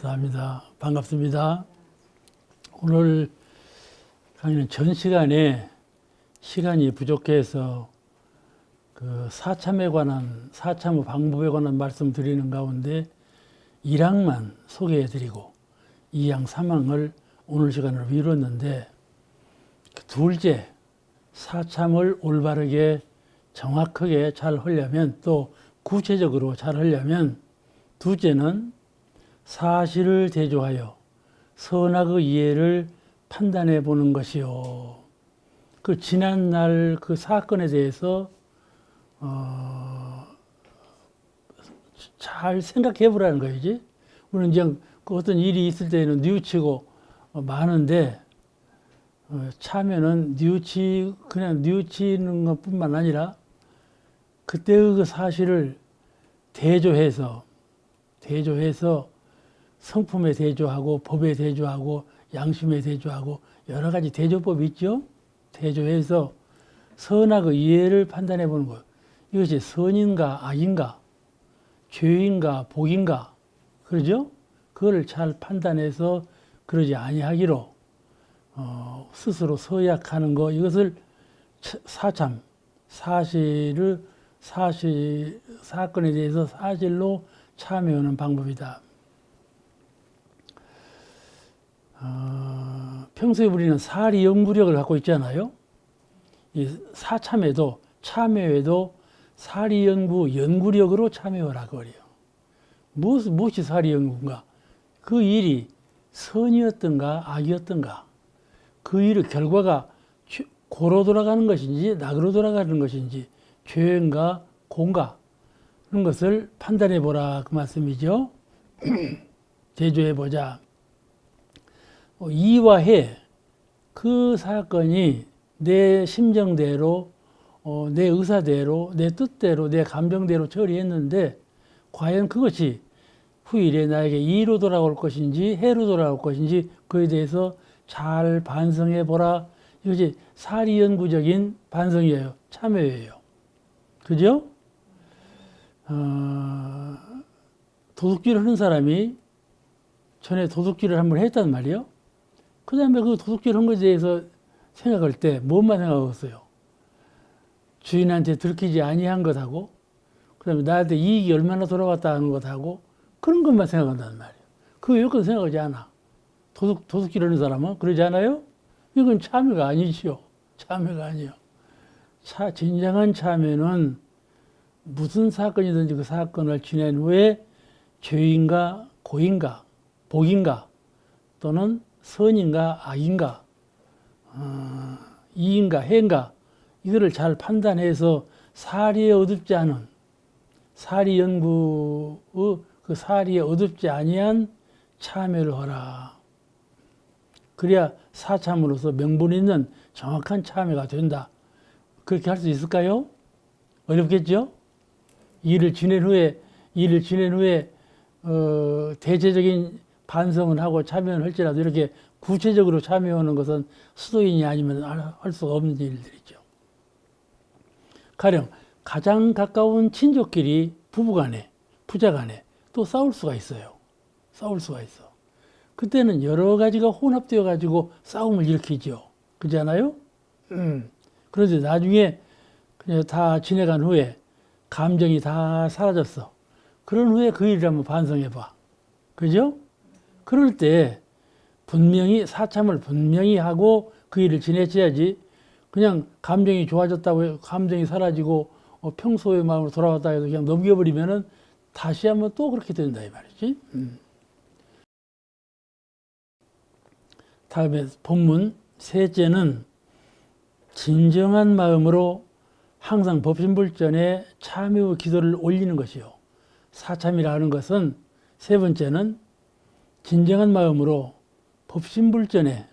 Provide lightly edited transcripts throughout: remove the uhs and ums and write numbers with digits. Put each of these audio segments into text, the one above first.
감사합니다. 반갑습니다. 오늘 강의는 전 시간에 시간이 부족해서 그 사참에 관한, 사참의 방법에 관한 말씀 드리는 가운데 1항만 소개해 드리고 2항, 3항을 오늘 시간으로 미뤘는데, 둘째, 사참을 올바르게 정확하게 잘 하려면, 또 구체적으로 잘 하려면, 둘째는 사실을 대조하여 선악의 이해를 판단해 보는 것이요. 그 지난날 그 사건에 대해서 잘 생각해 보라는 거지. 우리는 이제 그 어떤 일이 있을 때는 뉘우치고 많은데, 참여는 그냥 뉘우치는 것뿐만 아니라 그때의 그 사실을 대조해서 성품에 대조하고 법에 대조하고 양심에 대조하고 여러 가지 대조법이 있죠. 대조해서 선악의 이해를 판단해 보는 것. 이것이 선인가 악인가, 죄인가 복인가, 그러죠? 그거를 잘 판단해서 그러지 아니하기로 스스로 서약하는 것, 이것을 사참, 사건에 대해서 사실로 참여하는 방법이다. 평소에 우리는 사리 연구력을 갖고 있잖아요. 이 사참에도, 참여에도 사리 연구력으로 참여하라고 그래요. 무엇이 사리 연구인가? 그 일이 선이었던가 악이었던가, 그 일의 결과가 고로 돌아가는 것인지 낙으로 돌아가는 것인지, 죄인가 공가, 그런 것을 판단해 보라, 그 말씀이죠. 대조해 보자. 이와해, 그 사건이 내 심정대로, 내 의사대로, 내 뜻대로, 내 감정대로 처리했는데, 과연 그것이 후일에 나에게 이로 돌아올 것인지 해로 돌아올 것인지, 그에 대해서 잘 반성해 보라. 이것이 사리연구적인 반성이에요. 참여예요. 그죠? 도둑질을 하는 사람이 전에 도둑질을 한번 했단 말이에요. 그 다음에 그 도둑질 한 것에 대해서 생각할 때 무엇만 생각했어요? 주인한테 들키지 아니한 것하고, 그 다음에 나한테 이익이 얼마나 돌아왔다 하는 것하고, 그런 것만 생각한단 말이에요. 그 외의 생각하지 않아. 도둑질 하는 사람은 그러지 않아요? 이건 참여가 아니지요. 참여가 아니에요. 진정한 참여는 무슨 사건이든지 그 사건을 지낸 후에 죄인가 고인가 복인가 또는 선인가 악인가 이인가 해인가, 이거를 잘 판단해서 사리에 어둡지 않은, 사리 연구의 그 사리에 어둡지 아니한 참여를 하라. 그래야 사참으로서 명분 있는 정확한 참여가 된다. 그렇게 할 수 있을까요? 어렵겠죠? 일을 지낸 후에 대체적인 반성을 하고 참여를 할지라도 이렇게 구체적으로 참여하는 것은 수도인이 아니면 할 수가 없는 일들이죠. 가령 가장 가까운 친족끼리 부부간에, 부자간에 또 싸울 수가 있어요. 싸울 수가 있어. 그때는 여러 가지가 혼합되어 가지고 싸움을 일으키죠. 그렇잖아요? 그런데 나중에 그냥 다 지내간 후에 감정이 다 사라졌어. 그런 후에 그 일을 한번 반성해 봐. 그죠? 그럴 때 분명히 사참을 분명히 하고 그 일을 지냈어야지, 그냥 감정이 좋아졌다고 감정이 사라지고 평소의 마음으로 돌아왔다 해도 그냥 넘겨버리면은 다시 한번 또 그렇게 된다 이 말이지. 다음에 본문 셋째는 진정한 마음으로 항상 법신불전에 참여 기도를 올리는 것이요. 사참이라 하는 것은 세 번째는 진정한 마음으로 법신불전에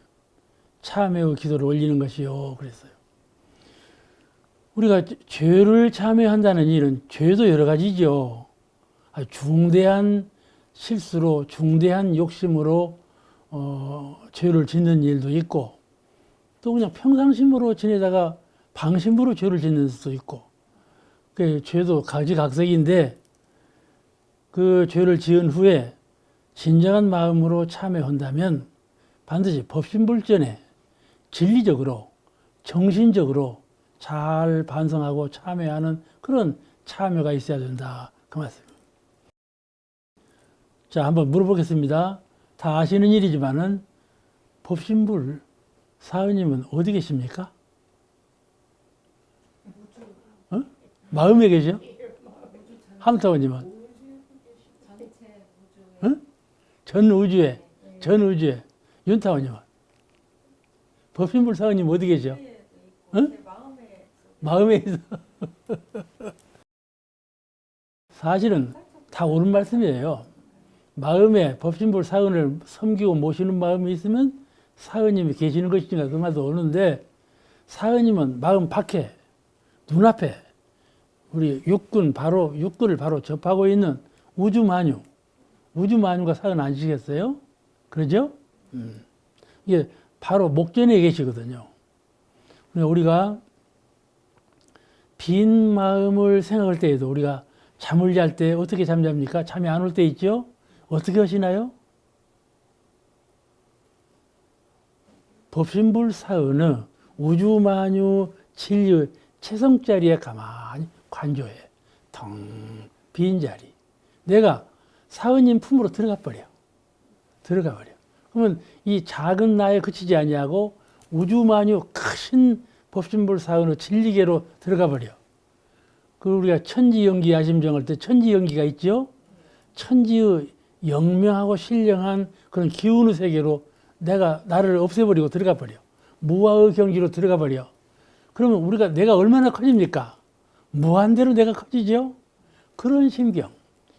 참여 기도를 올리는 것이요. 그랬어요. 우리가 죄를 참여한다는 일은 죄도 여러 가지죠. 중대한 실수로, 중대한 욕심으로 죄를 짓는 일도 있고, 또 그냥 평상심으로 지내다가 방심으로 죄를 짓는 수도 있고, 그 죄도 가지각색인데 그 죄를 지은 후에 진정한 마음으로 참여한다면 반드시 법신불전에 진리적으로 정신적으로 잘 반성하고 참여하는 그런 참여가 있어야 된다. 그 말씀입니다. 자, 한번 물어보겠습니다. 다 아시는 일이지만은 법신불 사은님은 어디 계십니까? 어? 마음에 계셔? 함타원님은? 어? 전 우주에. 윤타원님은? 법신불 사은님 어디 계셔? 어? 마음에 있어. 사실은 다 옳은 말씀이에요. 마음에 법신불 사은을 섬기고 모시는 마음이 있으면 사은님이 계시는 것이니까 그 말도 옳은데, 사은님은 마음 밖에, 눈앞에 우리 육군을 바로 접하고 있는 우주만유가 사은 아니시겠어요? 그러죠? 이게 바로 목전에 계시거든요. 우리가 빈 마음을 생각할 때에도 우리가 잠을 잘 때 어떻게 잠잡니까? 잠이 안 올 때 있죠? 어떻게 하시나요? 법신불 사은의 우주만유 진리의 채성자리에 가만히 관조해. 텅 빈 자리. 내가 사은님 품으로 들어가 버려. 그러면 이 작은 나에 그치지 아니하고 우주만유 크신 법신불 사은의 진리계로 들어가 버려. 그 우리가 천지연기 야심정할 때 천지연기가 있죠? 천지의 영명하고 신령한 그런 기운의 세계로 나를 없애버리고 들어가 버려. 무아의 경지로 들어가 버려. 그러면 내가 얼마나 커집니까? 무한대로 내가 커지죠? 그런 심경.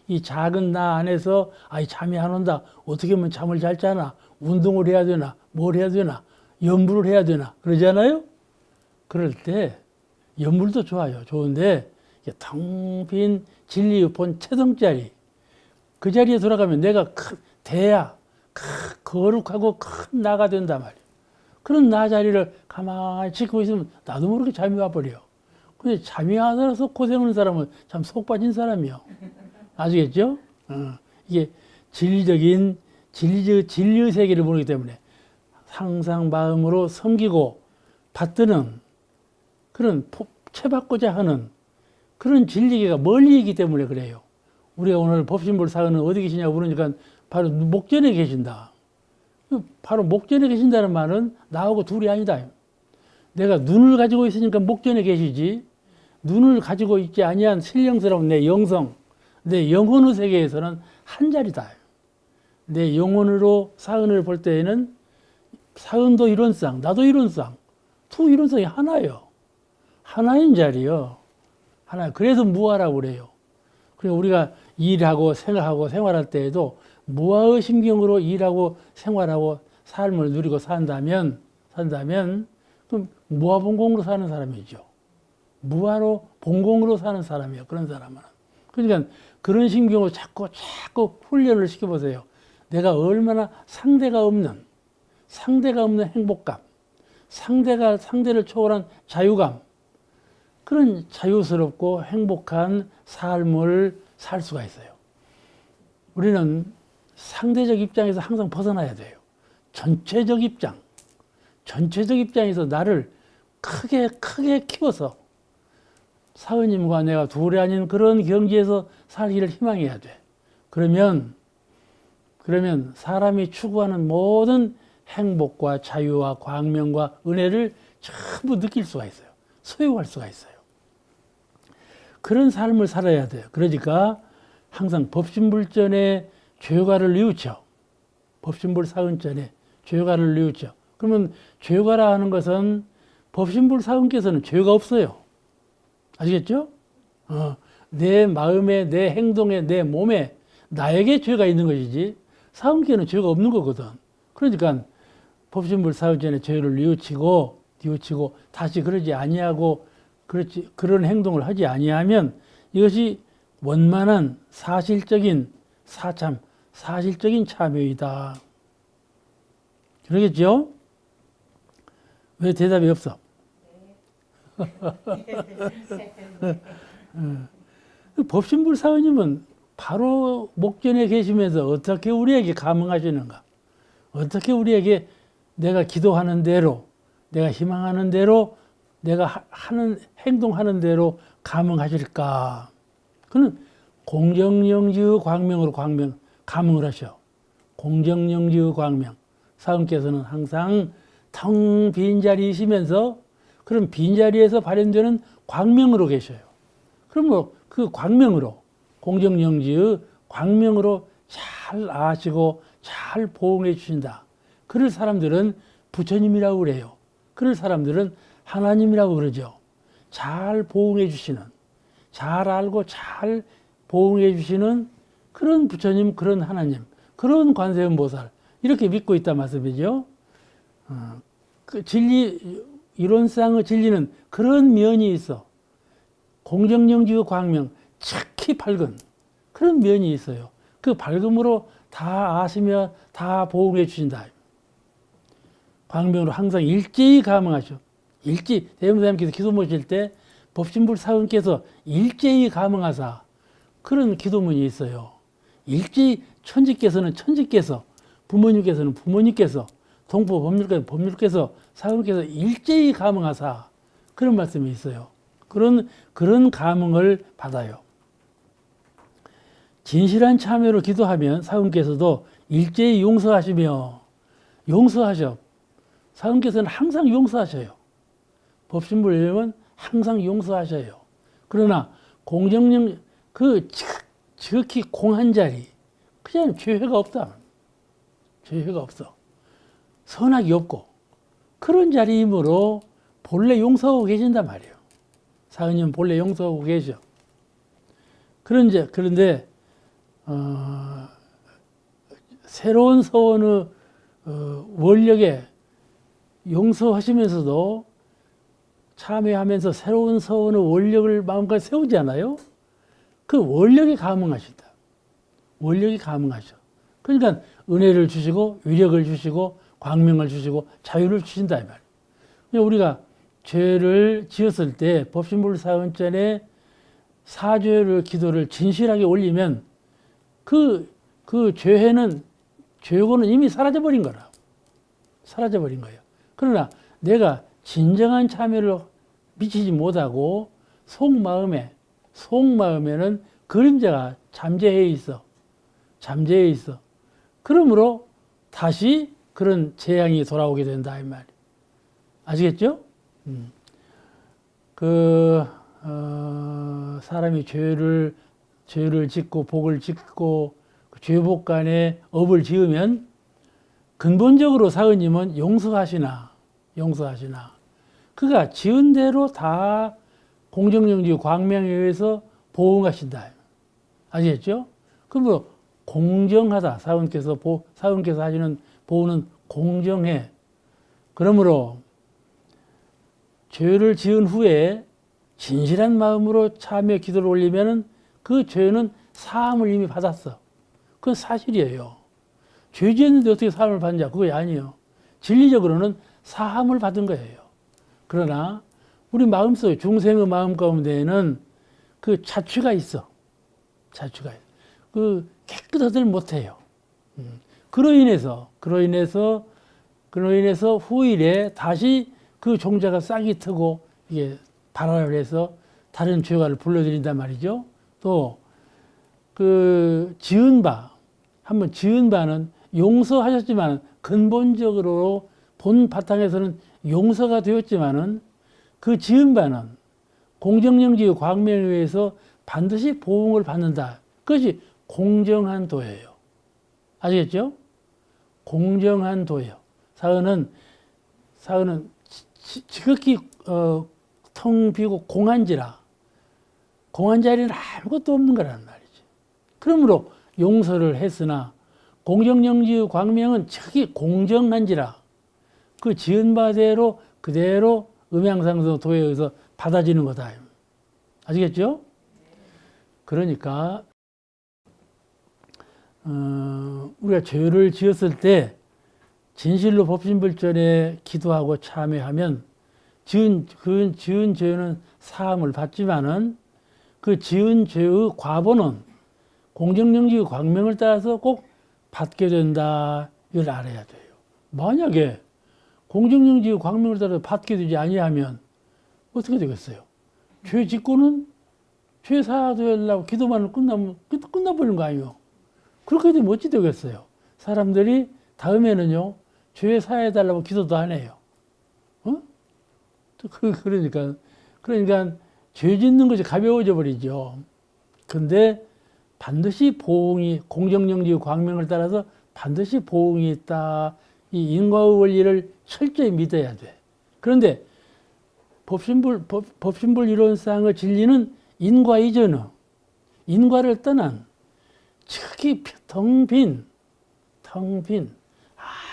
이 작은 나 안에서, 잠이 안 온다. 어떻게 하면 잠을 잘 자나? 운동을 해야 되나? 뭘 해야 되나? 연불을 해야 되나? 그러잖아요? 그럴 때, 연불도 좋아요. 좋은데, 텅 빈 진리의 본 채성자리. 그 자리에 돌아가면 내가 거룩하고 큰 나가 된단 말이에요. 그런 나 자리를 가만히 지키고 있으면 나도 모르게 잠이 와버려. 근데 잠이 안 와서 고생하는 사람은 참 속 빠진 사람이요. 아시겠죠? 이게 진리의 세계를 모르기 때문에 항상 마음으로 섬기고 받드는 그런 채받고자 하는 그런 진리계가 멀리 있기 때문에 그래요. 우리가 오늘 법신불 사은은 어디 계시냐고 물으니까 바로 목전에 계신다. 바로 목전에 계신다는 말은 나하고 둘이 아니다. 내가 눈을 가지고 있으니까 목전에 계시지, 눈을 가지고 있지 아니한 신령스러운 내 영성, 내 영혼의 세계에서는 한 자리다. 내 영혼으로 사은을 볼 때에는 사은도 이론상, 나도 이론상, 두 이론상이 하나예요. 하나인 자리요. 하나. 그래서 무아라고 그래요. 그리고 우리가 일하고 생각하고 생활할 때에도 무아의 심경으로 일하고 생활하고 삶을 누리고 산다면 그럼 무아봉공으로 사는 사람이죠. 무아로 봉공으로 사는 사람이에요. 그런 사람은. 그러니까 그런 심경으로 자꾸 훈련을 시켜보세요. 내가 얼마나 상대가 없는 행복감, 상대를 초월한 자유감, 그런 자유스럽고 행복한 삶을 살 수가 있어요. 우리는 상대적 입장에서 항상 벗어나야 돼요. 전체적 입장에서 나를 크게 키워서 사은님과 내가 둘이 아닌 그런 경지에서 살기를 희망해야 돼. 그러면 사람이 추구하는 모든 행복과 자유와 광명과 은혜를 전부 느낄 수가 있어요. 소유할 수가 있어요. 그런 삶을 살아야 돼요. 그러니까 항상 법신불전에 죄가를 뉘우쳐. 법신불 사은전에 죄가를 뉘우쳐. 그러면 죄가라 하는 것은 법신불 사은께서는 죄가 없어요. 아시겠죠? 내 마음에, 내 행동에, 내 몸에 나에게 죄가 있는 것이지 사은께는 죄가 없는 거거든. 그러니까 법신불 사은전에 죄를 뉘우치고 다시 그러지 아니하고 그런 행동을 하지 아니하면 이것이 원만한 사실적인 참여이다. 그러겠죠? 왜 대답이 없어? 법신불 사은님은 바로 목전에 계시면서 어떻게 우리에게 감응하시는가? 어떻게 우리에게 내가 기도하는 대로, 내가 희망하는 대로, 내가 하는, 행동하는 대로 감응하실까? 그는 공정영지의 광명으로 감응을 하셔. 공정영지의 광명. 사은께서는 항상 텅 빈 자리이시면서 그런 빈자리에서 발현되는 광명으로 계셔요. 그럼 뭐 그 광명으로, 공정영지의 광명으로 잘 아시고 잘 보응해 주신다. 그럴 사람들은 부처님이라고 그래요. 그럴 사람들은 하나님이라고 그러죠. 잘 보응해 주시는, 잘 알고 잘 보응해 주시는 그런 부처님, 그런 하나님, 그런 관세음보살 이렇게 믿고 있다 말씀이죠. 그 진리, 이론상의 진리는 그런 면이 있어. 공정영지의 광명, 특히 밝은 그런 면이 있어요. 그 밝음으로 다 아시며 다 보응해 주신다. 광명으로 항상 일제히 감응하셔. 일제히, 대음사님께서 기도 모실 때 법신불 사은께서 일제히 감응하사 그런 기도문이 있어요. 일제히 천지께서는 천지께서, 부모님께서는 부모님께서, 동포 법률가는 법률께서, 사은께서 일제히 감응하사 그런 말씀이 있어요. 그런 감응을 받아요. 진실한 참여로 기도하면 사은께서도 일제히 용서하시며 용서하셔. 사은께서는 항상 용서하셔요. 법신불이면 항상 용서하셔요. 그러나 공정령 그 지극히 공한 자리 그냥 죄가 없다. 죄가 없어. 선악이 없고 그런 자리이므로 본래 용서하고 계신단 말이에요. 사은님 본래 용서하고 계셔. 그런데 새로운 서원의 원력에 용서하시면서도 참여하면서 새로운 서원의 원력을 마음까지 세우지 않아요? 그 원력에 감응하신다. 원력이 감응하셔. 그러니까 은혜를 주시고 위력을 주시고 광명을 주시고 자유를 주신다 이 말이에요. 우리가 죄를 지었을 때 법신불 사은전에 사죄를 기도를 진실하게 올리면 그 죄는 죄고는 이미 사라져버린 거라. 사라져버린 거예요. 그러나 내가 진정한 참여를 미치지 못하고 속마음에는 그림자가 잠재해 있어. 잠재해 있어. 그러므로 다시 그런 재앙이 돌아오게 된다 이 말이에요. 아시겠죠? 사람이 죄를 짓고 복을 짓고 죄복 간에 업을 지으면 근본적으로 사은님은 용서하시나 그가 지은 대로 다 공정영지 광명에 의해서 보응하신다. 아시겠죠? 그러므로 공정하다. 사은께서 하시는 보응은 공정해. 그러므로 죄를 지은 후에 진실한 마음으로 참여 기도를 올리면 그 죄는 사함을 이미 받았어. 그건 사실이에요. 죄 지었는데 어떻게 사함을 받냐? 그거 아니에요. 진리적으로는 사함을 받은 거예요. 그러나 우리 마음속에 중생의 마음 가운데에는 그 자취가 있어. 자취가 있어. 그 깨끗하들 못해요. 그로 인해서 후일에 다시 그 종자가 싹이 트고 이게 발화를 해서 다른 죄가를 불러들인단 말이죠. 또 그 한번 지은 바는 용서하셨지만 근본적으로 본 바탕에서는 용서가 되었지만은 그 지은 바는 공정영지의 광명에 의해서 반드시 보응을 받는다. 그것이 공정한 도예요. 아시겠죠? 공정한 도예요. 사은은 지극히 텅 비고 공한 자리는 아무것도 없는 거란 말이지. 그러므로 용서를 했으나 공정영지의 광명은 지극히 공정한지라 그 지은 바대로 그대로 음양상승 도에 의해서 받아지는 거다. 아시겠죠? 그러니까 우리가 죄를 지었을 때 진실로 법신불전에 기도하고 참여하면 지은 죄는 사함을 받지만은 그 지은 죄의 과보는 공정정지 광명을 따라서 꼭 받게 된다. 이걸 알아야 돼요. 만약에 공정정지 광명을 따라서 받게 되지 아니하면 어떻게 되겠어요? 죄 짓고는 죄 사하되려고 기도만 끝나면 끝나버리는 거 아니에요? 그렇게 되면 어찌 되겠어요? 사람들이 다음에는요, 죄 사해달라고 기도도 안 해요. 어? 그러니까 죄 짓는 것이 가벼워져 버리죠. 근데 반드시 보응이, 공정정지 광명을 따라서 반드시 보응이 있다. 이 인과의 원리를 철저히 믿어야 돼. 그런데 법신불 이론상의 진리는 인과 이전의, 인과를 떠난 특히 텅 빈,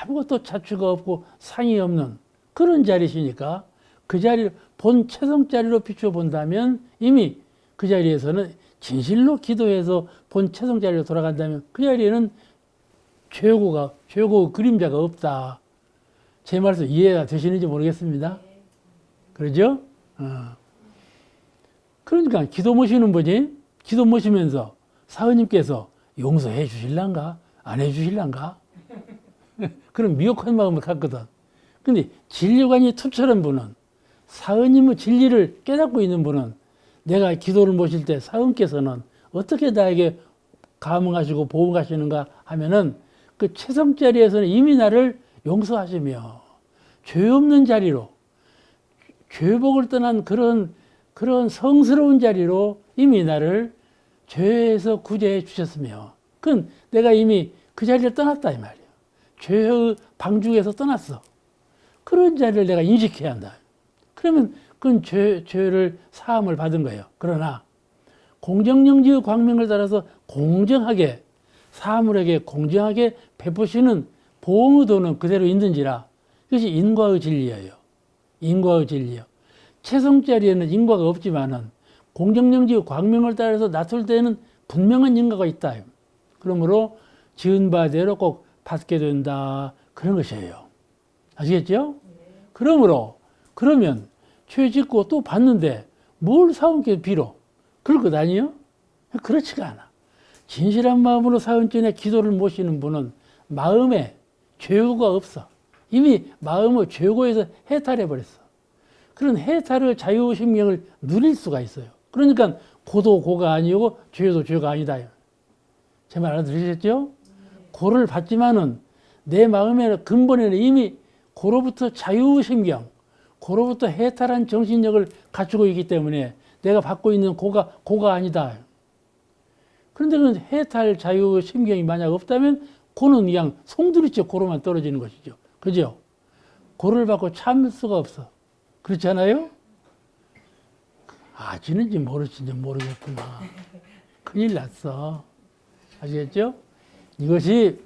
아무것도 자취가 없고 상이 없는 그런 자리시니까 그 자리를 본 체성 자리로 비춰본다면 이미 그 자리에서는 진실로 기도해서 본 체성 자리로 돌아간다면 그 자리에는 죄고 그림자가 없다. 제 말씀 이해가 되시는지 모르겠습니다. 그러죠? 그러니까 기도 모시는 분이 기도 모시면서 사은님께서 용서해 주실란가? 안 해 주실란가? 그런 미혹한 마음을 갖거든. 근데 진리관이 투철한 분은, 사은님의 진리를 깨닫고 있는 분은 내가 기도를 모실 때 사은께서는 어떻게 나에게 감응하시고 보응하시는가 하면은 그 최성 자리에서는 이미 나를 용서하시며 죄 없는 자리로, 죄복을 떠난 그런 성스러운 자리로 이미 나를 죄에서 구제해 주셨으며, 그건 내가 이미 그 자리를 떠났다 이 말이에요. 죄의 방죽에서 떠났어. 그런 자리를 내가 인식해야 한다. 그러면 그건 죄를 사함을 받은 거예요. 그러나 공정정지의 광명을 따라서 공정하게 사물에게 공정하게 베푸시는 보응의 도는 그대로 있는지라, 이것이 인과의 진리예요. 인과의 진리요. 최성자리에는 인과가 없지만은 공정정지의 광명을 따라서 낮출 때는 분명한 인과가 있다. 그러므로 지은 바대로 꼭 받게 된다. 그런 것이에요. 아시겠죠? 그러면 죄 짓고 또 받는데 뭘 사은께 빌어? 그럴 것 아니에요? 그렇지가 않아. 진실한 마음으로 사은전에 기도를 모시는 분은 마음에 죄고가 없어. 이미 마음의 죄고에서 해탈해버렸어. 그런 해탈의 자유신명을 누릴 수가 있어요. 그러니까 고도 고가 아니고 죄도 죄가 아니다. 제 말 알아들으셨죠? 고를 받지만은 내 마음에는 근본에는 이미 고로부터 자유신경, 고로부터 해탈한 정신력을 갖추고 있기 때문에 내가 받고 있는 고가 아니다. 그런데 그 해탈 자유신경이 만약 없다면 고는 그냥 송두리째 고로만 떨어지는 것이죠. 그죠? 고를 받고 참을 수가 없어. 그렇지 않아요? 아시는지 모르시는지 모르겠구나. 큰일 났어. 아시겠죠? 이것이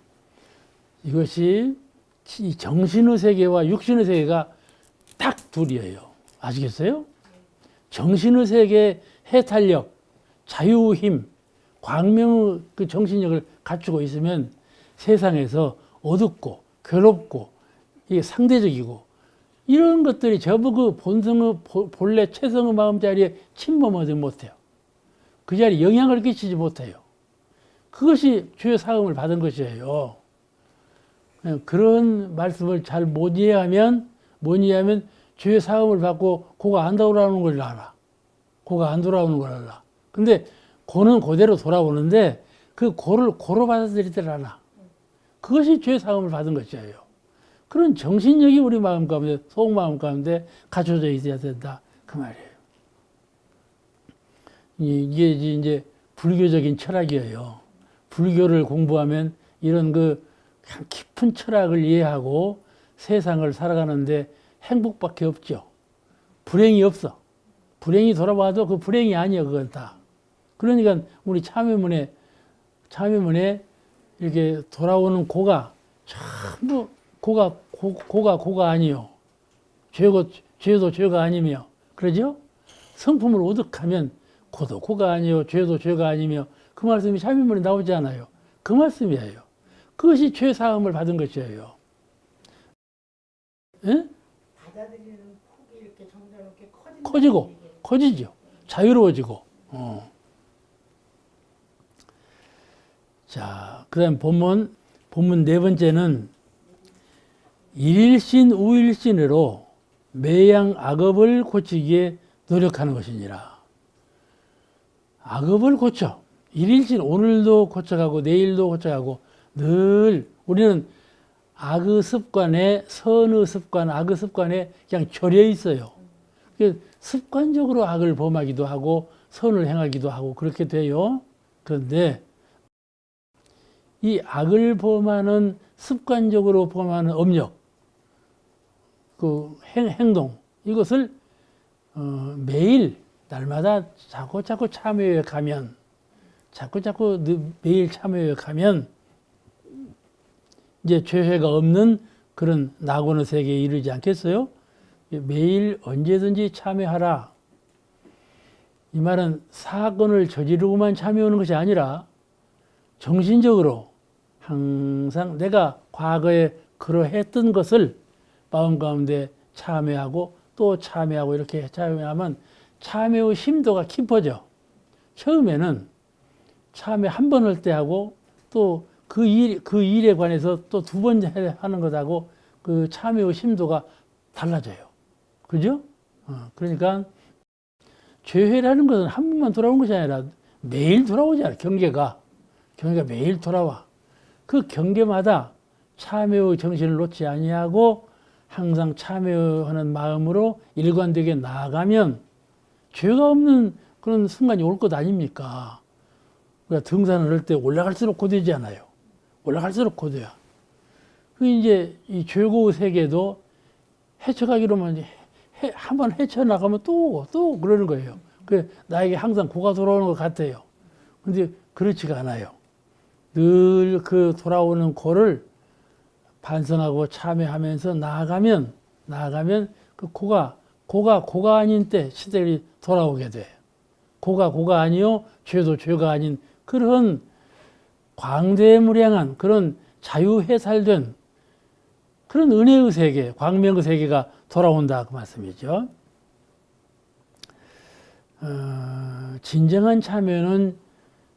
이 정신의 세계와 육신의 세계가 딱 둘이에요. 아시겠어요? 정신의 세계의 해탈력, 자유 힘, 광명의 그 정신력을 갖추고 있으면 세상에서 어둡고 괴롭고 이게 상대적이고 이런 것들이 전부 그 본성의 본래 최성의 마음 자리에 침범하지 못해요. 그 자리에 영향을 끼치지 못해요. 그것이 죄의 사함을 받은 것이에요. 그런 말씀을 잘 못 이해하면 죄의 사함을 받고 고가 안 돌아오는 걸 알아. 고가 안 돌아오는 걸 알아. 근데 고는 그대로 돌아오는데 그 고를 고로 받아들이질 않아. 그것이 죄의 사함을 받은 것이에요. 그런 정신력이 우리 마음 가운데, 속마음 가운데 갖춰져 있어야 된다. 그 말이에요. 이게 이제 불교적인 철학이에요. 불교를 공부하면 이런 그 깊은 철학을 이해하고 세상을 살아가는데 행복밖에 없죠. 불행이 없어. 불행이 돌아와도 그 불행이 아니야, 그건 다. 그러니까 우리 참여문에 이렇게 돌아오는 고가 전부 고가 아니요. 죄도 죄가 아니며, 그러죠? 성품을 오득하면 고도 고가 아니요. 죄도 죄가 아니며, 그 말씀이 참여문에 나오지 않아요. 그 말씀이에요. 그것이 죄 사함을 받은 것이에요. 예? 받아들이는 폭이 이렇게 점잖게 커지죠. 자유로워지고. 자, 그 다음 본문 네 번째는 일일신 우일신으로 매양 악업을 고치기에 노력하는 것이니라. 악업을 고쳐. 일일신 오늘도 고쳐가고 내일도 고쳐가고 늘 우리는 악의 습관에 선의 습관, 악의 습관에 그냥 절여 있어요. 습관적으로 악을 범하기도 하고 선을 행하기도 하고 그렇게 돼요. 그런데 이 악을 범하는 습관적으로 범하는 업력, 그 행동 이것을 매일 날마다 자꾸 참여해 가면 자꾸 매일 참여해 가면 이제 죄가 없는 그런 낙원의 세계에 이르지 않겠어요? 매일 언제든지 참여하라. 이 말은 사건을 저지르고만 참여하는 것이 아니라 정신적으로 항상 내가 과거에 그러했던 것을 마음 가운데 참여하고 또 참여하고 이렇게 참여하면 참여의 심도가 깊어져. 처음에는 참여 한 번 할 때 하고 또 그 일에 관해서 또 두 번 하는 것하고 그 참여의 심도가 달라져요. 그죠? 그러니까 죄회라는 것은 한 번만 돌아온 것이 아니라 매일 돌아오잖아요. 경계가 매일 돌아와. 그 경계마다 참여의 정신을 놓지 아니하고 항상 참여하는 마음으로 일관되게 나아가면 죄가 없는 그런 순간이 올 것 아닙니까? 그러니까 등산을 할 때 올라갈수록 고되지 않아요. 올라갈수록 고돼요. 그 이제 이 죄고 세계도 헤쳐가기로만 한번 헤쳐나가면 또 그러는 거예요. 그 나에게 항상 고가 돌아오는 것 같아요. 근데 그렇지가 않아요. 늘 그 돌아오는 고를 반성하고 참여하면서 나아가면 그 고가 아닌 때 시대를 돌아오게 돼. 고가 아니요 죄도 죄가 아닌 그런 광대무량한 그런 자유해살된 그런 은혜의 세계, 광명의 세계가 돌아온다 그 말씀이죠. 진정한 참여는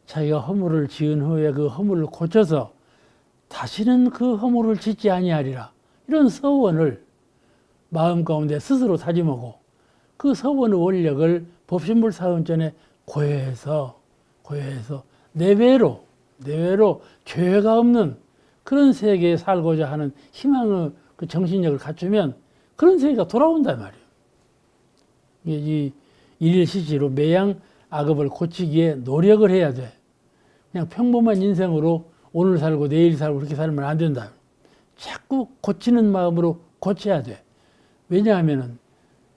자기가 허물을 지은 후에 그 허물을 고쳐서 다시는 그 허물을 짓지 아니하리라. 이런 서원을 마음 가운데 스스로 다짐하고 그 서원의 원력을 법신불 사원전에 고해해서 내외로 죄가 없는 그런 세계에 살고자 하는 희망의 그 정신력을 갖추면 그런 세계가 돌아온단 말이에요. 이 일일시시로 매양 악업을 고치기에 노력을 해야 돼. 그냥 평범한 인생으로 오늘 살고 내일 살고 그렇게 살면 안 된다. 자꾸 고치는 마음으로 고쳐야 돼. 왜냐하면은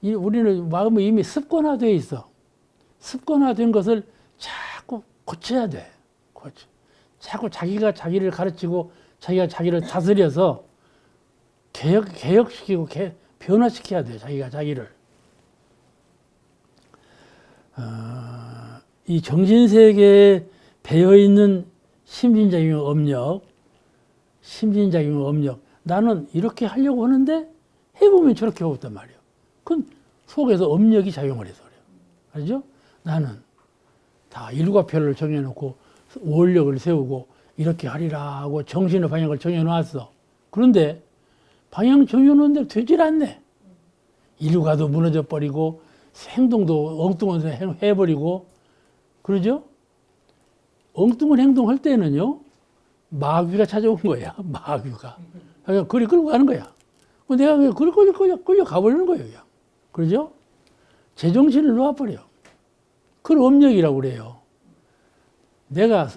우리는 마음이 이미 습관화되어 있어. 습관화된 것을 자꾸 고쳐야 돼. 자꾸 자기가 자기를 가르치고 자기가 자기를 다스려서 개혁시키고 변화시켜야 돼. 자기가 자기를. 이 정신세계에 배어있는 심신작용의 업력. 나는 이렇게 하려고 하는데 해보면 저렇게 하고 있단 말이에요. 그건 속에서 업력이 작용을 해서 그래요. 알죠? 나는 다 일과표를 정해놓고 원력을 세우고 이렇게 하리라 하고 정신의 방향을 정해놓았어. 그런데 방향 정해놓은 대로 되질 않네. 일과도 무너져 버리고 행동도 엉뚱한 해버리고 그러죠? 엉뚱한 행동할 때는요 마귀가 찾아온 거야. 마귀가 그러니까 그리 끌고 가는 거야. 내가 그냥 끌려 가버리는 거예요. 그냥. 그러죠? 제정신을 놓아버려. 그걸 업력이라고 그래요. 내가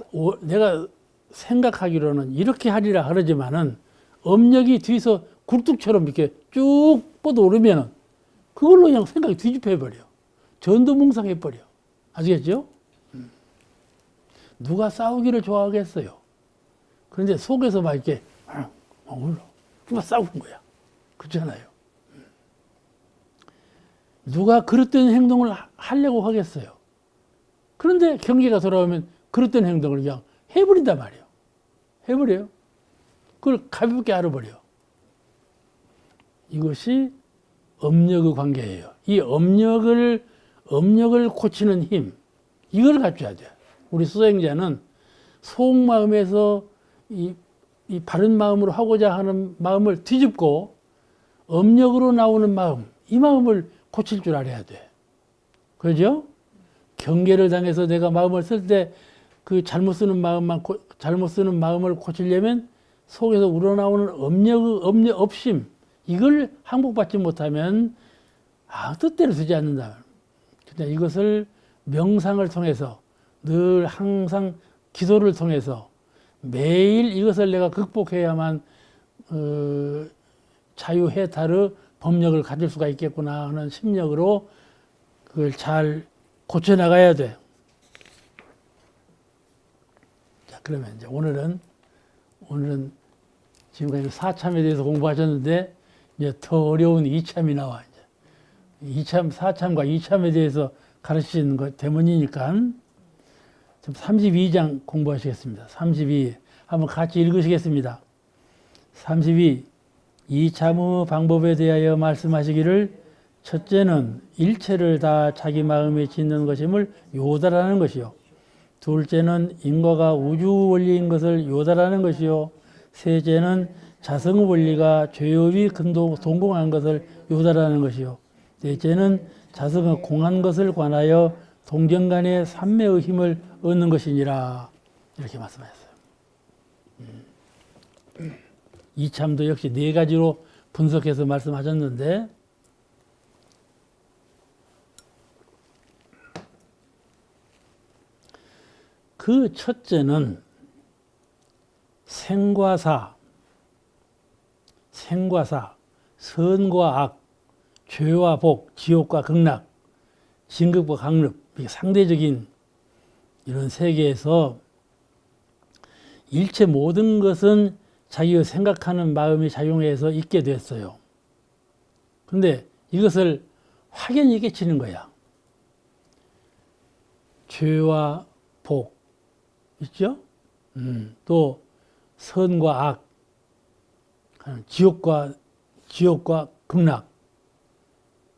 생각하기로는 이렇게 하리라 그러지만은 업력이 뒤에서 굴뚝처럼 이렇게 쭉 뻗어오르면은 그걸로 그냥 생각이 뒤집혀버려. 전도뭉상해버려. 아시겠죠? 누가 싸우기를 좋아하겠어요? 그런데 속에서 막 이렇게 누가 싸우는 거야. 그렇잖아요. 누가 그릇된 행동을 하려고 하겠어요. 그런데 경계가 돌아오면 그릇된 행동을 그냥 해버린단 말이에요. 해버려요. 그걸 가볍게 알아버려. 이것이 업력의 관계예요. 이 업력을 고치는 힘, 이걸 갖춰야 돼요. 우리 수행자는 속마음에서 이 바른 마음으로 하고자 하는 마음을 뒤집고 업력으로 나오는 마음, 이 마음을 고칠 줄 알아야 돼. 그죠? 경계를 당해서 내가 마음을 쓸 때 그 잘못 쓰는 마음을 고치려면 속에서 우러나오는 업심, 이걸 항복받지 못하면 뜻대로 되지 않는다. 근데 이것을 명상을 통해서 늘 항상 기도를 통해서 매일 이것을 내가 극복해야만 자유해탈의 법력을 가질 수가 있겠구나 하는 심력으로 그걸 잘 고쳐나가야 돼. 자, 그러면 이제 오늘은 지금까지 4참에 대해서 공부하셨는데 이제 더 어려운 2참이 나와. 이제 2참, 4참과 2참에 대해서 가르치는 것 때문이니까 지금 32장 공부하시겠습니다. 32 한번 같이 읽으시겠습니다. 32 2참의 방법에 대하여 말씀하시기를 첫째는 일체를 다 자기 마음에 짓는 것임을 요달하는 것이요. 둘째는 인과가 우주 원리인 것을 요달하는 것이요. 셋째는 자성의 원리가 죄업이 동공한 것을 요달하는 것이요. 넷째는 자성의 공한 것을 관하여 동정간의 삼매의 힘을 얻는 것이니라. 이렇게 말씀하셨어요. 이참도 역시 네 가지로 분석해서 말씀하셨는데 그 첫째는 생과 사, 선과 악, 죄와 복, 지옥과 극락, 진급과 강력, 상대적인 이런 세계에서 일체 모든 것은 자기가 생각하는 마음이 작용해서 있게 됐어요. 근데 이것을 확연히 깨치는 거야. 죄와 복 있죠? 또 선과 악, 지옥과 극락,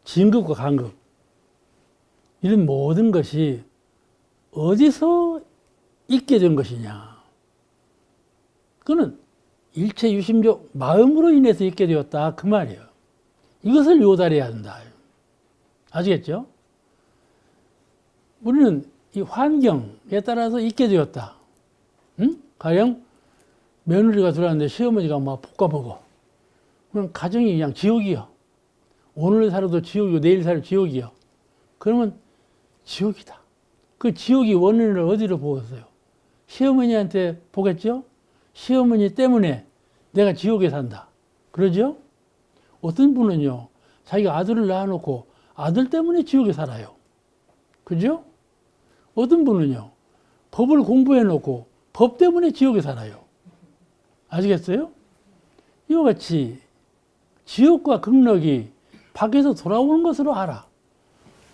진급과 강급, 이런 모든 것이 어디서 있게 된 것이냐? 그거는 일체 유심조 마음으로 인해서 있게 되었다 그 말이에요. 이것을 요달해야 한다. 아시겠죠? 우리는 이 환경에 따라서 있게 되었다. 응? 가령 며느리가 들어왔는데 시어머니가 막 볶아먹어. 그럼 가정이 그냥 지옥이요. 오늘 살아도 지옥이고 내일 살아도 지옥이요. 그러면 지옥이다. 그 지옥이 원인을 어디로 보겠어요? 시어머니한테 보겠죠? 시어머니 때문에 내가 지옥에 산다. 그러죠? 어떤 분은요, 자기가 아들을 낳아놓고 아들 때문에 지옥에 살아요. 그죠? 어떤 분은요, 법을 공부해놓고 법 때문에 지옥에 살아요. 아시겠어요? 이와 같이 지옥과 극락이 밖에서 돌아오는 것으로 알아.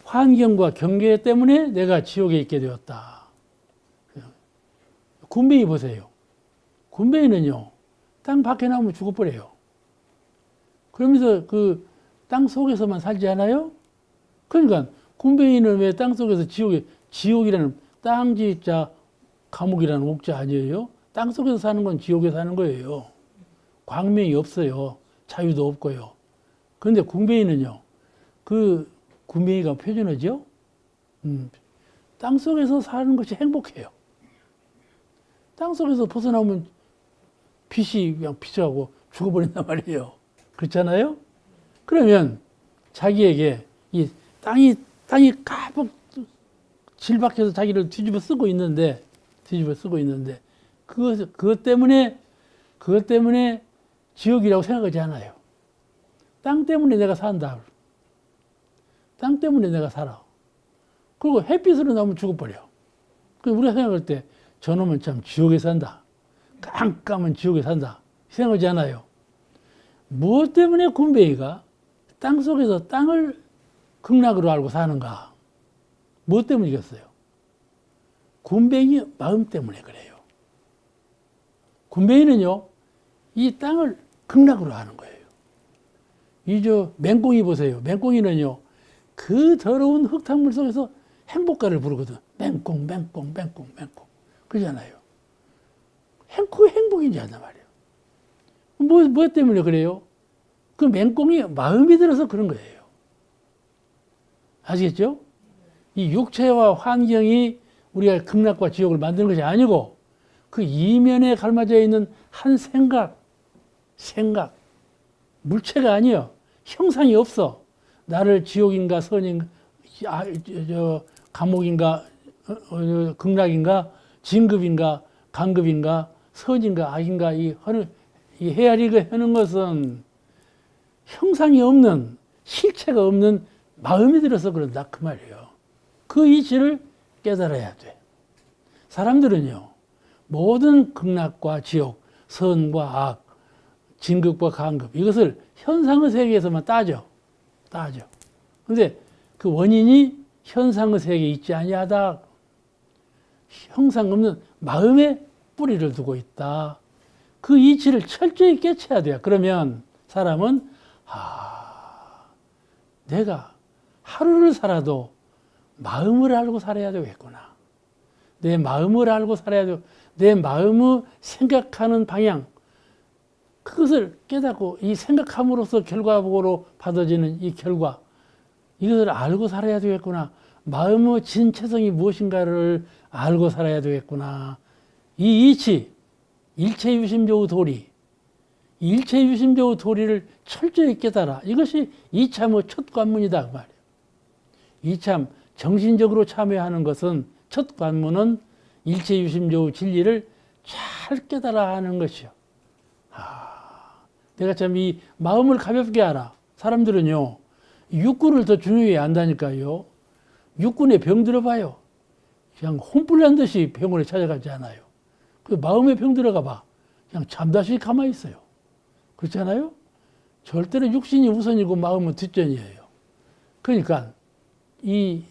환경과 경계 때문에 내가 지옥에 있게 되었다. 군뱅이 보세요. 군뱅이는요, 땅 밖에 나오면 죽어버려요. 그러면서 그 땅 속에서만 살지 않아요? 그러니까 군뱅이는 왜 땅 속에서 지옥이라는 땅지자 감옥이라는 옥자 아니에요? 땅 속에서 사는 건 지옥에 사는 거예요. 광명이 없어요. 자유도 없고요. 그런데 군뱅이는요, 그 군뱅이가 표준어죠? 땅 속에서 사는 것이 행복해요. 땅 속에서 벗어나면 빛이 그냥 빛하고 죽어버린단 말이에요. 그렇잖아요? 그러면 자기에게 이 땅이 가득 질박해서 자기를 뒤집어 쓰고 있는데 그것 때문에 지옥이라고 생각하지 않아요. 땅 때문에 내가 산다. 땅 때문에 내가 살아. 그리고 햇빛으로 나오면 죽어버려. 그래서 우리가 생각할 때 저놈은 참 지옥에 산다. 깜깜한 지옥에 산다. 생각하지 않아요. 무엇 때문에 군뱅이가 땅 속에서 땅을 극락으로 알고 사는가? 무엇 때문이겠어요? 군뱅이 마음 때문에 그래요. 군뱅이는요, 이 땅을 극락으로 하는 거예요. 맹꽁이 보세요. 맹꽁이는요, 그 더러운 흙탕물 속에서 행복가를 부르거든. 맹꽁. 그러잖아요. 그 행복인지 한단 말이에요. 뭐 때문에 그래요? 그 맹꽁이 마음이 들어서 그런 거예요. 아시겠죠? 이 육체와 환경이 우리가 극락과 지옥을 만드는 것이 아니고 그 이면에 갈마져 있는 한 생각, 물체가 아니요. 형상이 없어. 나를 지옥인가 선인가, 감옥인가, 극락인가, 진급인가, 간급인가, 선인가, 악인가, 이 헤아리고 하는 것은 형상이 없는, 실체가 없는 마음이 들어서 그런다. 그 말이에요. 그 이치를 깨달아야 돼. 사람들은요, 모든 극락과 지옥, 선과 악, 진급과 간급, 이것을 현상의 세계에서만 따져. 근데 그 원인이 현상의 세계에 있지 아니하다. 형상 없는 마음에 뿌리를 두고 있다. 그 이치를 철저히 깨쳐야 돼요. 그러면 사람은 내가 하루를 살아도 마음을 알고 살아야 되겠구나. 내 마음을 알고 살아야 되고 내 마음의 생각하는 방향, 그것을 깨닫고 이 생각함으로써 결과적으로 받아지는 이 결과, 이것을 알고 살아야 되겠구나. 마음의 진체성이 무엇인가를 알고 살아야 되겠구나. 이 이치, 일체유심조의 도리, 일체유심조의 도리를 철저히 깨달아. 이것이 이참의 첫 관문이다. 그 말이에요. 이참, 정신적으로 참여하는 것은 첫 관문은 일체유심조의 진리를 잘 깨달아 하는 것이요. 내가 참 이 마음을 가볍게 알아. 사람들은요, 육군을 더 중요히 안다니까요. 육군에 병 들어봐요. 그냥 혼불난 듯이 병원에 찾아가지 않아요. 그 마음에 병 들어가 봐. 그냥 잠다시 가만히 있어요. 그렇잖아요? 절대로 육신이 우선이고 마음은 뒷전이에요. 그러니까 이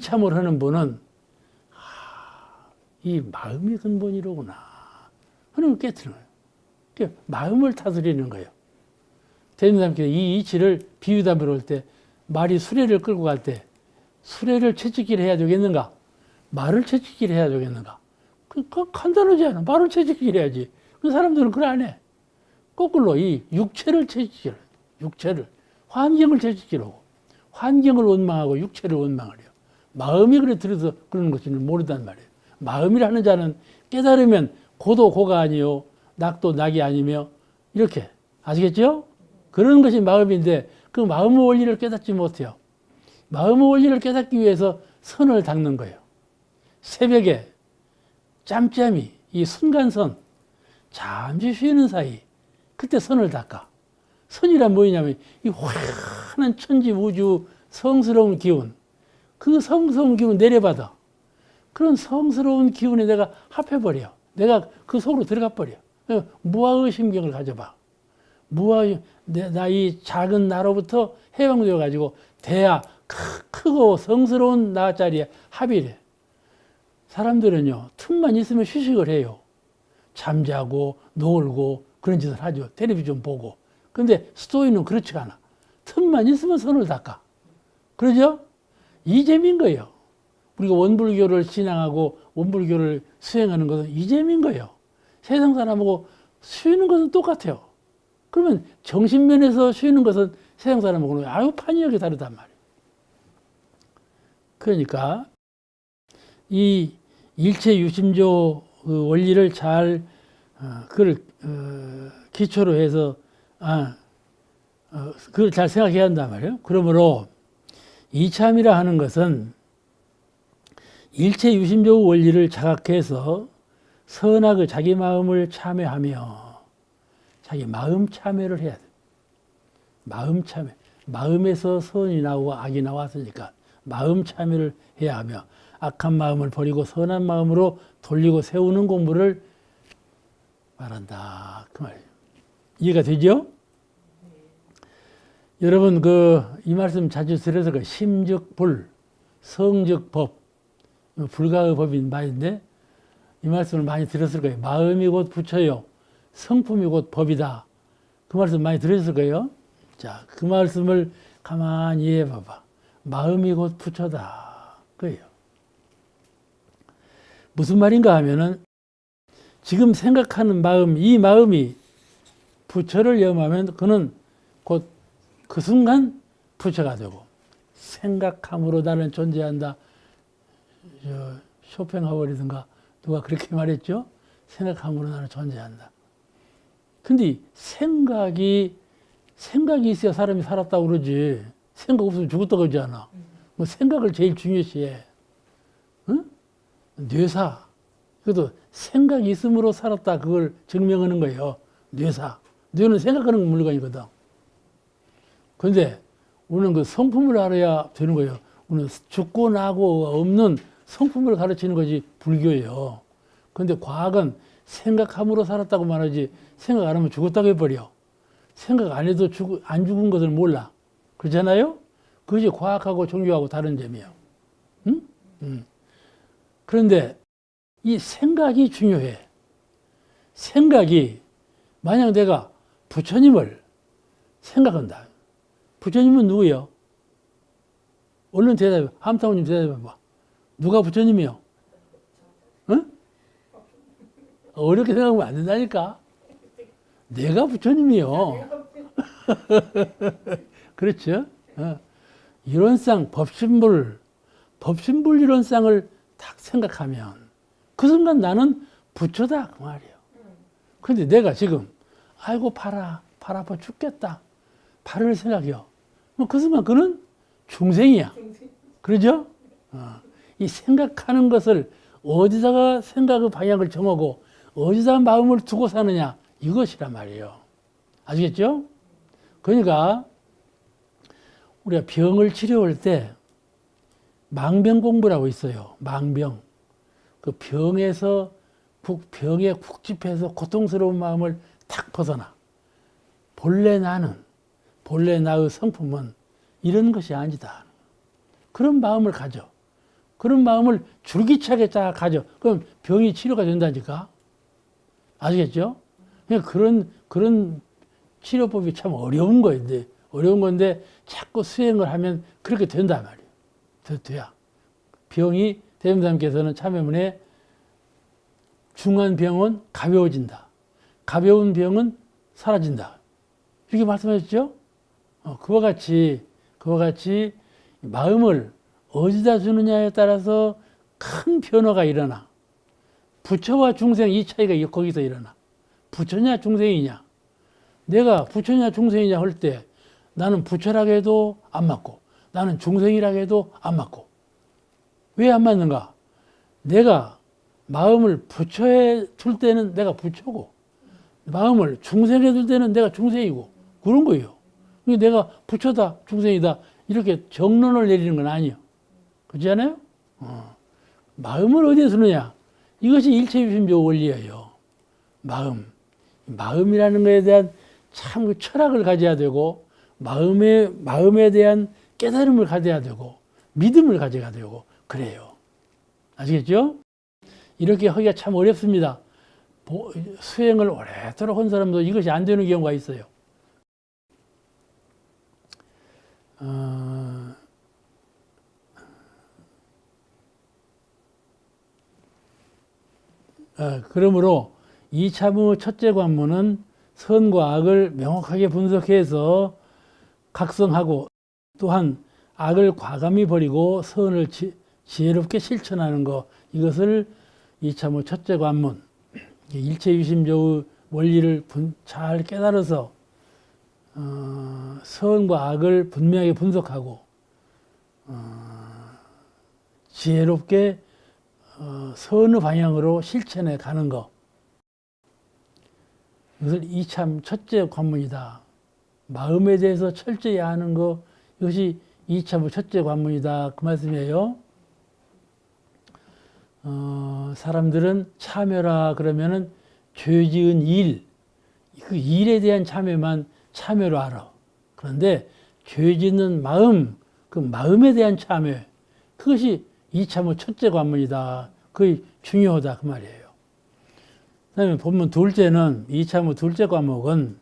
참을 하는 분은 이 마음이 근본이로구나 하는 걸 깨트는 거예요. 그러니까 마음을 다스리는 거예요. 대림사님께서 이 이치를 비유담으로 할 때 말이 수레를 끌고 갈 때 수레를 채찍질 해야 되겠는가? 말을 채찍질 해야 되겠는가? 그 간단하지 않아. 말을 채찍질 해야지. 그 사람들은 그걸 안 해. 거꾸로 이 육체를 채찍질, 육체를, 환경을 채찍질하고 환경을 원망하고 육체를 원망을 해요. 마음이 그래 들어서 그러는 것인지 모른단 말이에요. 마음이라는 자는 깨달으면 고도 고가 아니요, 낙도 낙이 아니며 이렇게 아시겠죠? 그런 것이 마음인데 그 마음의 원리를 깨닫지 못해요. 마음의 원리를 깨닫기 위해서 선을 닦는 거예요. 새벽에 짬짬이 이 순간선 잠시 쉬는 사이 그때 선을 닦아. 선이란 뭐냐면 이 환한 천지 우주 성스러운 기운, 그 성스러운 기운 내려받아. 그런 성스러운 기운에 내가 합해버려. 내가 그 속으로 들어가 버려. 무아의 심경을 가져봐. 무아의, 나 이 작은 나로부터 해방되어 가지고 대야 크고 성스러운 나 자리에 합의래. 사람들은요, 틈만 있으면 휴식을 해요. 잠자고 놀고 그런 짓을 하죠. 텔레비전 보고. 근데 스토이는 그렇지가 않아. 틈만 있으면 선을 닦아. 그러죠? 이 재미인 거예요. 우리가 원불교를 신앙하고 원불교를 수행하는 것은 이 재미인 거예요. 세상 사람하고 쉬는 것은 똑같아요. 그러면 정신면에서 쉬는 것은 세상 사람하고는 아유 판이하게 다르단 말이에요. 그러니까 이 일체 유심조 원리를 잘 그걸 기초로 해서 그걸 잘 생각해야 한단 말이에요. 그러므로 이참이라 하는 것은 일체 유심조 원리를 자각해서 선악의 자기 마음을 참여하며 자기 마음 참여를 해야 돼. 마음 참여. 마음에서 선이 나오고 악이 나왔으니까 마음 참여를 해야 하며 악한 마음을 버리고 선한 마음으로 돌리고 세우는 공부를 말한다. 그 말이에요. 이해가 되죠? 여러분 이 말씀 자주 들어서 심즉 불, 성즉 법, 불가의 법인 말인데 이 말씀을 많이 들었을 거예요. 마음이 곧 부처요. 성품이 곧 법이다. 그 말씀 많이 들으셨을 거예요. 자, 그 말씀을 가만히 이해해 봐봐. 마음이 곧 부처다. 그예요. 무슨 말인가 하면은 지금 생각하는 마음, 이 마음이 부처를 염하면 그는 곧 그 순간 부처가 되고, 생각함으로 나는 존재한다. 쇼팽하우어리든가 누가 그렇게 말했죠? 생각함으로 나는 존재한다. 근데 생각이 있어야 사람이 살았다고 그러지. 생각 없으면 죽었다고 그러지 않아. 뭐 생각을 제일 중요시해. 응? 뇌사. 그것도 생각이 있음으로 살았다. 그걸 증명하는 거예요. 뇌사. 뇌는 생각하는 물건이거든. 그런데 우리는 그 성품을 알아야 되는 거예요. 우리는 죽고 나고 없는 성품을 가르치는 것이 불교예요. 그런데 과학은 생각함으로 살았다고 말하지 생각 안 하면 죽었다고 해버려. 생각 안 해도 안 죽은 것을 몰라. 그렇잖아요? 그것이 과학하고 종교하고 다른 점이에요. 응? 그런데 이 생각이 중요해. 생각이 만약 내가 부처님을 생각한다. 부처님은 누구예요? 얼른 대답해. 함타우님 대답해봐. 누가 부처님이요? 응? 어렵게 생각하면 안 된다니까. 내가 부처님이요. 그렇죠? 이론상 법신불 이론상을 딱 생각하면 그 순간 나는 부처다 그 말이에요. 그런데 내가 지금 아이고 발 아파 죽겠다. 발을 생각해요. 그 순간 그는 중생이야. 그러죠? 이 생각하는 것을 어디다가 생각의 방향을 정하고 어디다 마음을 두고 사느냐 이것이란 말이에요. 아시겠죠? 그러니까 우리가 병을 치료할 때 망병 공부라고 있어요. 망병. 그 병에 쿡집해서 고통스러운 마음을 탁 벗어나. 본래 나의 성품은 이런 것이 아니다. 그런 마음을 가져. 그런 마음을 줄기차게 딱 가져. 그럼 병이 치료가 된다니까. 아시겠죠? 그런 치료법이 참 어려운 건데 자꾸 수행을 하면 그렇게 된단 말이에요. 돼야. 병이 대림사님께서는 참여문에 중한 병은 가벼워진다. 가벼운 병은 사라진다. 이렇게 말씀하셨죠? 그와 같이 마음을 어디다 주느냐에 따라서 큰 변화가 일어나. 부처와 중생 이 차이가 거기서 일어나. 부처냐 중생이냐. 내가 부처냐 중생이냐 할 때 나는 부처라고 해도 안 맞고 나는 중생이라고 해도 안 맞고. 왜 안 맞는가? 내가 마음을 부처에 둘 때는 내가 부처고 마음을 중생에 둘 때는 내가 중생이고 그런 거예요. 내가 부처다 중생이다 이렇게 정론을 내리는 건 아니에요. 그렇지 않아요? 마음을 어디에 두느냐? 이것이 일체유심조 원리예요. 마음이라는 것에 대한 참 철학을 가져야 되고 마음에 대한 깨달음을 가져야 되고 믿음을 가져야 되고 그래요. 아시겠죠? 이렇게 하기가 참 어렵습니다. 수행을 오래도록 한 사람도 이것이 안 되는 경우가 있어요. 그러므로 이참의 첫째 관문은 선과 악을 명확하게 분석해서 각성하고 또한 악을 과감히 버리고 선을 지혜롭게 실천하는 것, 이것을 이참의 첫째 관문, 일체유심조의 원리를 잘 깨달아서 선과 악을 분명하게 분석하고 지혜롭게 선의 방향으로 실천해 가는 것, 이것을 이참 첫째 관문이다. 마음에 대해서 철저히 아는 것, 이것이 이참의 첫째 관문이다. 그 말씀이에요. 사람들은 참여라 그러면은 죄 지은 일, 그 일에 대한 참여로 알아. 그런데 죄 짓는 마음, 그 마음에 대한 참여, 그것이 이참의 첫째 관문이다. 그게 중요하다. 그 말이에요. 그 다음에 본문 둘째는, 이참의 둘째 과목은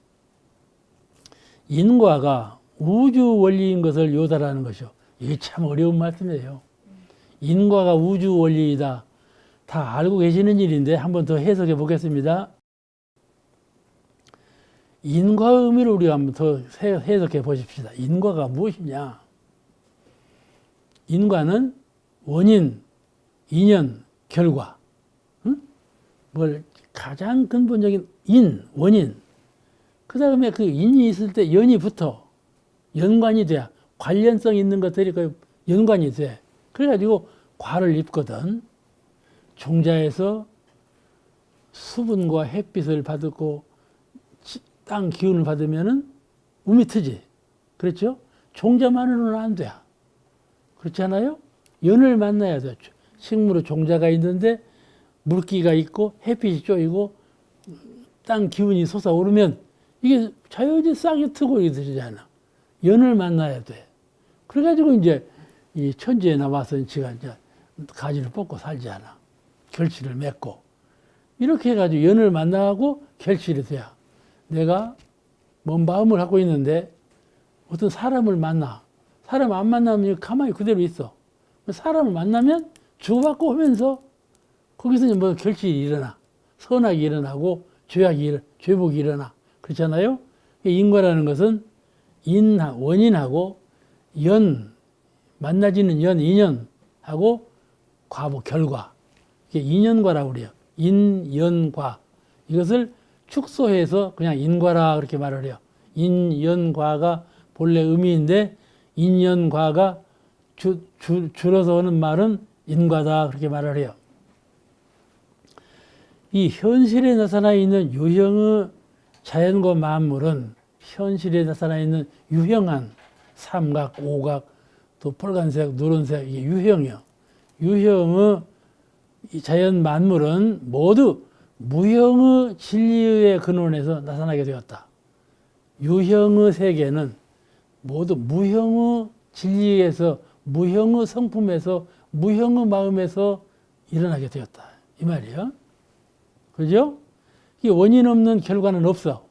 인과가 우주 원리인 것을 요달하는 것이요. 이게 참 어려운 말씀이에요. 인과가 우주 원리이다. 다 알고 계시는 일인데 한 번 더 해석해 보겠습니다. 인과의 의미를 우리가 한번 더 해석해 보십시다. 인과가 무엇이냐? 인과는 원인, 인연, 결과. 응? 뭘 가장 근본적인 원인. 그 다음에 그 인이 있을 때 연이 붙어. 연관이 돼야. 관련성 있는 것들이 그 연관이 돼. 그래가지고 과를 입거든. 종자에서 수분과 햇빛을 받고 땅 기운을 받으면은 음이 트지. 그렇죠? 종자만으로는 안 돼. 그렇지 않아요? 연을 만나야 돼. 식물의 종자가 있는데 물기가 있고 햇빛이 쪼이고 땅 기운이 솟아오르면 이게 자연히 싹이 트고 이렇게 되잖아. 연을 만나야 돼. 그래가지고 이제 이 천지에 나와서 지가 이제 가지를 뽑고 살잖아. 결실을 맺고. 이렇게 해가지고 연을 만나고 결실이 돼야. 내가 뭔 마음을 갖고 있는데 어떤 사람을 만나. 사람 안 만나면 가만히 그대로 있어. 사람을 만나면 주고받고 하면서 거기서 뭐 결실이 일어나. 선악이 일어나고 죄복이 일어나. 그렇잖아요? 인과라는 것은 원인하고 만나지는 인연하고 과보, 결과. 이게 인연과라고 그래요. 인연과. 이것을 축소해서 그냥 인과라 그렇게 말을 해요. 인연과가 본래 의미인데 인연과가 줄어서 하는 말은 인과다 그렇게 말을 해요. 이 현실에 나타나 있는 유형의 자연과 만물은 현실에 나타나 있는 유형한 삼각, 오각, 또 빨간색, 노란색 이게 유형이요. 유형의 이 자연 만물은 모두 무형의 진리의 근원에서 나타나게 되었다. 유형의 세계는 모두 무형의 진리에서, 무형의 성품에서, 무형의 마음에서 일어나게 되었다. 이 말이에요. 그죠? 이 원인 없는 결과는 없어.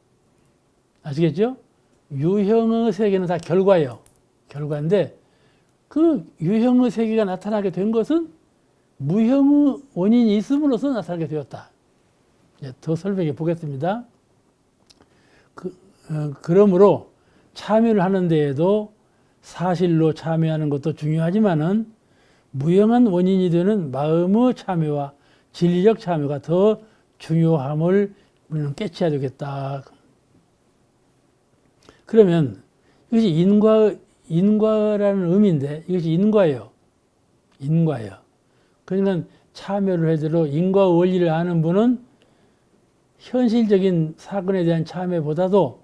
아시겠죠? 유형의 세계는 다 결과예요. 결과인데 그 유형의 세계가 나타나게 된 것은 무형의 원인이 있음으로써 나타나게 되었다. 이제 더 설명해 보겠습니다. 그러므로 참여를 하는 데에도 사실로 참여하는 것도 중요하지만은 무형한 원인이 되는 마음의 참여와 진리적 참여가 더 중요함을 우리는 깨치해야 되겠다. 그러면 이것이 인과라는 의미인데 이것이 인과예요. 인과예요. 그러니까 참여를 해도 인과 원리를 아는 분은 현실적인 사건에 대한 참여보다도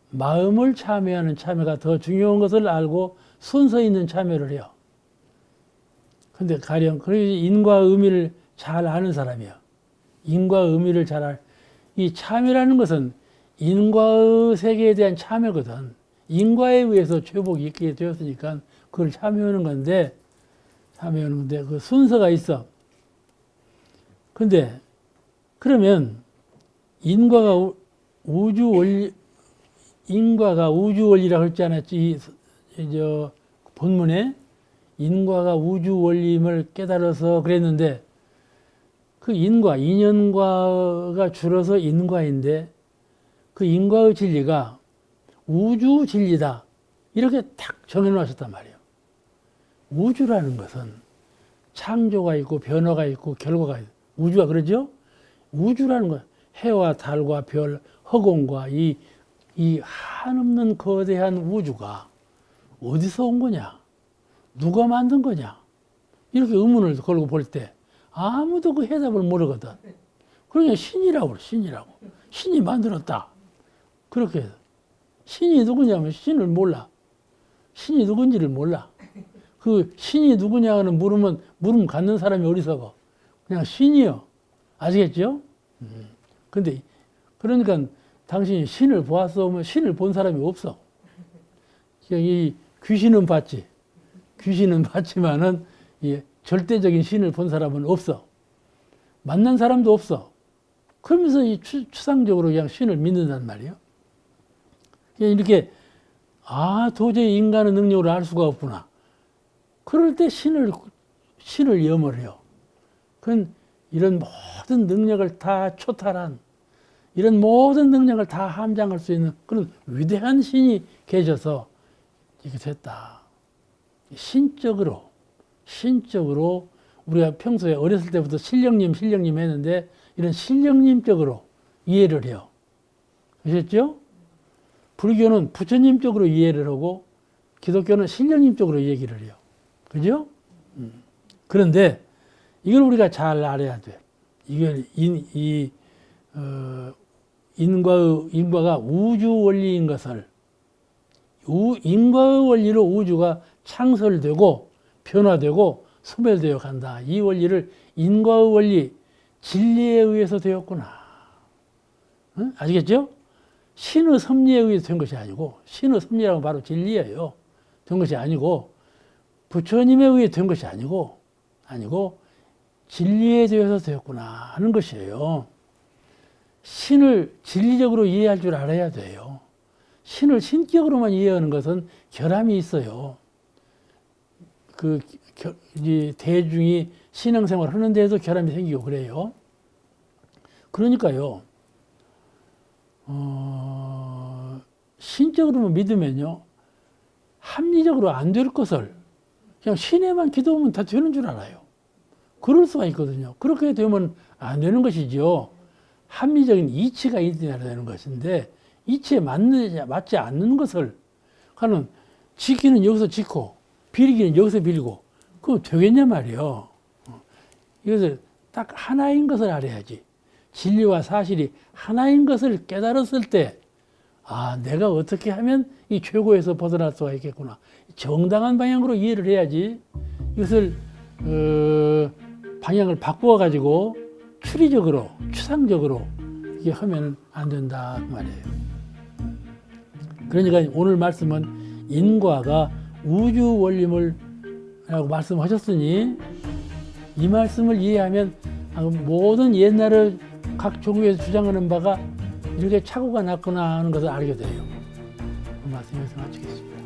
마음을 참여하는 참여가 더 중요한 것을 알고 순서 있는 참여를 해요. 근데 가령 인과 의미를 잘 아는 사람이에요. 인과 의미를 이 참여라는 것은 인과의 세계에 대한 참여거든. 인과에 의해서 죄복이 있게 되었으니까 그걸 참여하는 건데 그 순서가 있어. 근데 그러면 인과가 우주 원리라고 했지 않았지? 저 본문에 인과가 우주 원리임을 깨달아서 그랬는데 그 인연과가 줄어서 인과인데 그 인과의 진리가 우주 진리다. 이렇게 딱 정해놓으셨단 말이에요. 우주라는 것은 창조가 있고 변화가 있고 결과가 있고 우주가 그러죠? 우주라는 것, 해와 달과 별, 허공과 이 한없는 거대한 우주가 어디서 온 거냐? 누가 만든 거냐? 이렇게 의문을 걸고 볼 때 아무도 그 해답을 모르거든. 그러니까 신이라고 그래, 신이라고. 신이 만들었다. 그렇게 해서. 신이 누구냐면 신을 몰라. 신이 누군지를 몰라. 그 신이 누구냐는 물음 갖는 사람이 어리석어. 그냥 신이요. 아시겠죠? 근데 그러니까 당신이 신을 보았어 하면 신을 본 사람이 없어. 이 귀신은 봤지. 귀신은 봤지만은 이 절대적인 신을 본 사람은 없어. 만난 사람도 없어. 그러면서 이 추상적으로 그냥 신을 믿는단 말이에요. 이렇게 도저히 인간의 능력으로 알 수가 없구나. 그럴 때 신을 염을 해요. 그건 이런 모든 능력을 다 초탈한 이런 모든 능력을 다 함장할 수 있는 그런 위대한 신이 계셔서 이렇게 됐다. 신적으로 우리가 평소에 어렸을 때부터 신령님 했는데 이런 신령님적으로 이해를 해요. 아셨죠? 불교는 부처님적으로 이해를 하고 기독교는 신령님적으로 얘기를 해요. 그죠? 그런데 이걸 우리가 잘 알아야 돼. 이걸 인과가 우주 원리인 것을 인과의 원리로 우주가 창설되고 변화되고 소멸되어 간다. 이 원리를 인과의 원리, 진리에 의해서 되었구나. 응? 아시겠죠? 신의 섭리에 의해서 된 것이 아니고 신의 섭리라고 바로 진리예요. 된 것이 아니고 부처님에 의해 된 것이 아니고 진리에 대해서 되었구나 하는 것이에요. 신을 진리적으로 이해할 줄 알아야 돼요. 신을 신격으로만 이해하는 것은 결함이 있어요. 대중이 신앙생활을 하는 데에도 결함이 생기고 그래요. 그러니까요, 신적으로만 믿으면요, 합리적으로 안 될 것을 그냥 신에만 기도하면 다 되는 줄 알아요. 그럴 수가 있거든요. 그렇게 되면 안 되는 것이죠. 합리적인 이치가 있어야 되는 것인데 이치에 맞지 않는 것을 하는 지키는 여기서 지고 빌기는 여기서 빌고 그럼 되겠냐 말이요. 이것을 딱 하나인 것을 알아야지. 진리와 사실이 하나인 것을 깨달았을 때 내가 어떻게 하면 이 최고에서 벗어날 수가 있겠구나. 정당한 방향으로 이해를 해야지. 이것을 방향을 바꾸어 가지고 추리적으로 추상적으로 이게 하면 안 된다 그 말이에요. 그러니까 오늘 말씀은 인과가 우주 원리라고 말씀하셨으니 이 말씀을 이해하면 모든 옛날에 각 종교에서 주장하는 바가 이렇게 착오가 났구나 하는 것을 알게 돼요. 그 말씀 여기서 마치겠습니다.